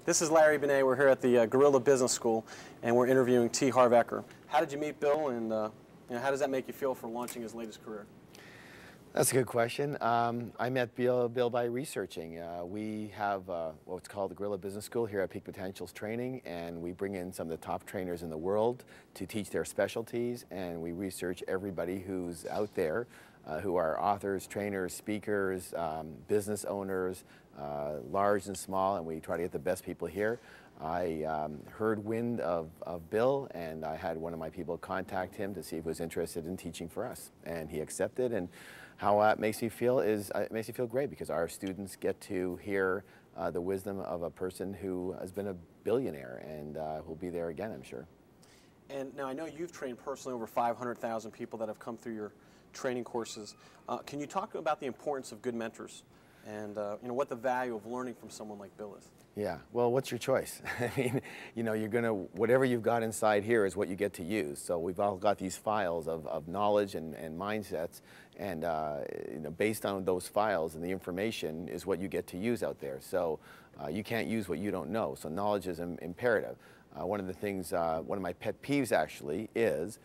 This is Larry Benet. We're here at the Guerrilla Business School, and we're interviewing T.Harv Eker. How did you meet Bill, and how does that make you feel for launching his latest career? That's a good question. I met Bill by researching. We have what's called the Guerrilla Business School here at Peak Potentials Training, and we bring in some of the top trainers in the world to teach their specialties, and we research everybody who's out there, who are authors, trainers, speakers, business owners, large and small, and we try to get the best people here. I heard wind of Bill, and I had one of my people contact him to see if he was interested in teaching for us, and he accepted. And how that makes me feel is it makes me feel great, because our students get to hear the wisdom of a person who has been a billionaire, and will be there again, I'm sure. And now I know you've trained personally over 500,000 people that have come through your training courses. Can you talk about the importance of good mentors, and what the value of learning from someone like Bill is? Yeah, well, what's your choice? I mean, you're gonna, whatever you've got inside here is what you get to use. So we've all got these files of knowledge and mindsets, and based on those files and the information is what you get to use out there. So you can't use what you don't know. So knowledge is imperative. One of the things, one of my pet peeves actually is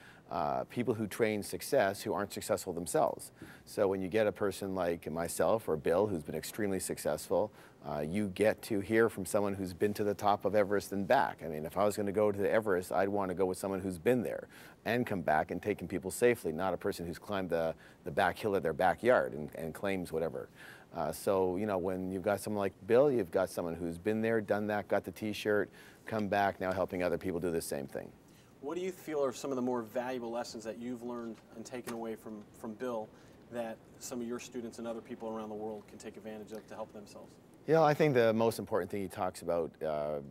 people who train success who aren't successful themselves. So when you get a person like myself or Bill, who's been extremely successful, you get to hear from someone who's been to the top of Everest and back. I mean, if I was going to go to the Everest, I'd want to go with someone who's been there and come back and taken people safely, not a person who's climbed the back hill of their backyard and claims whatever. So, when you've got someone like Bill, you've got someone who's been there, done that, got the t-shirt, come back, now helping other people do the same thing. What do you feel are some of the more valuable lessons that you've learned and taken away from Bill that some of your students and other people around the world can take advantage of to help themselves? Yeah, I think the most important thing he talks about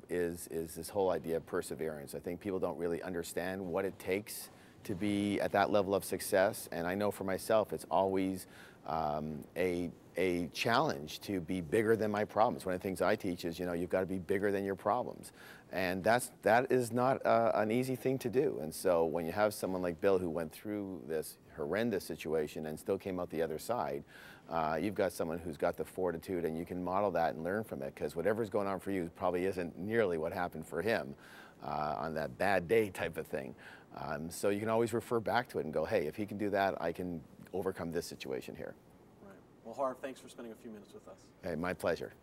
is this whole idea of perseverance. I think people don't really understand what it takes to be at that level of success, and I know for myself it's always a challenge to be bigger than my problems. One of the things I teach is, you've got to be bigger than your problems. And that is not an easy thing to do. And so when you have someone like Bill who went through this horrendous situation and still came out the other side, you've got someone who's got the fortitude, and you can model that and learn from it, because whatever's going on for you probably isn't nearly what happened for him on that bad day type of thing. So you can always refer back to it and go, hey, if he can do that, I can overcome this situation here. Right. Well, Harv, thanks for spending a few minutes with us. Hey, my pleasure.